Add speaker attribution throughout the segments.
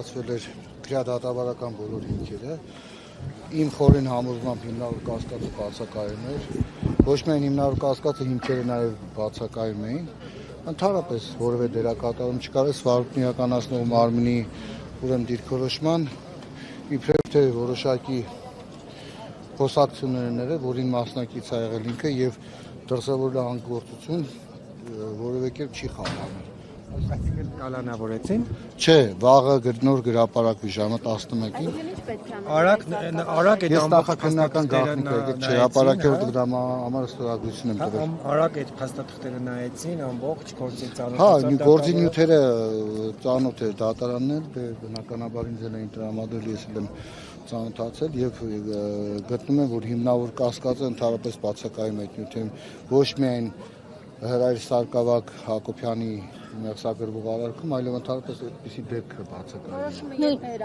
Speaker 1: ստացվել էր քրեադատավարական բոլոր հիմքերը։ Իմ խորին համոզմամբ հիմնավոր կասկածը բացակայում էր։ Ոչ միայն հիմնավոր կասկածը, հիմքերը նաև բացակայում էին։ Ընդհանրապես որևէ դերակատարում չկար վարույթն իրականացնող մարմնի ուրեմն դիրքորոշման, իբրև թե որոշակի խոսակցություններ, որին մասնակից ա եղել ինքը եւ դրսևորել հանգործություն որևէ կերպ չի խափանել։
Speaker 2: Այսինքն կալանավորեցին։
Speaker 1: Չէ, վաղը նոր գրապարակվի ժամը 11-ին։
Speaker 2: Արագ
Speaker 1: Ես նախաքննական գաղտնիք եկեք չհրապարակել, որ դրա համար ստորագրություն եմ տվել։
Speaker 2: Արագ այդ փաստաթղթերը նայեցին, ամբողջ գործի ծանոթ։
Speaker 1: Հա, գործի նյութերը ծանոթ էր դատարանն էլ, բնականաբար ինձ էին տրամադրել, ես եմ ծանոթացել եւ գտնում եմ, որ հիմնավոր կասկածը ընդհանրապես բացակայում այդ նյութերին, ոչ միայն Հրայր Սարգսակ Հակոբյանի մեղսագրվող արարքում, այլև ընդհանրապես այդպիսի դեպքը բացակայում է։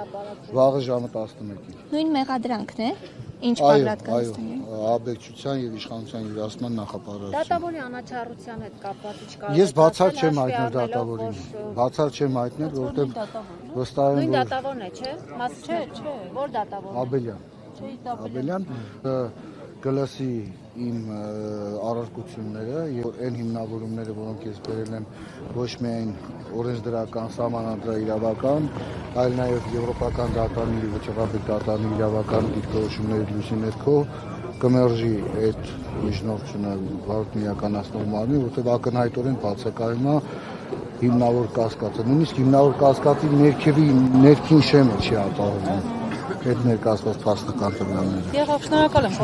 Speaker 1: Վաղը ժամը 11-ին։
Speaker 3: Նույն մեղադրանքն է, ինչ պատրաստական։
Speaker 1: Աբեկչության եւ իշխանության իրացման նախապատրաստություն։
Speaker 4: Դատավորի անաչառության հետ կապված ինչ
Speaker 1: Ես բացառ չեմ հայտնել դատավորին։ Բացառ չեմ հայտնել, որովհետեւ վստահ եմ,
Speaker 4: նույն դատավորն է, չէ՞։ Չէ, որ դատավորն է։
Speaker 1: Աբելյան գլսի իմ առարկությունները եւ այն հիմնավորումները, որոնք ես բերել եմ ոչ միայն օրենսդրական, սահմանադրական, այլ նաեւ եվրոպական դատարանի, վճռաբեկ դատարանի իրավական դիրքորոշումների լույսի ներքո կմերժի այդ միջնորդությունը վարույթն իրականացնող մարմնի, որտեղ ակնհայտորեն բացակայում է հիմնավոր կասկածը, նույնիսկ հիմնավոր կասկածի ներքին շեմը չի ապահովում այդ ներկայացված փաստական տվյալները։
Speaker 4: Եղավ, շնորհակալ եմ,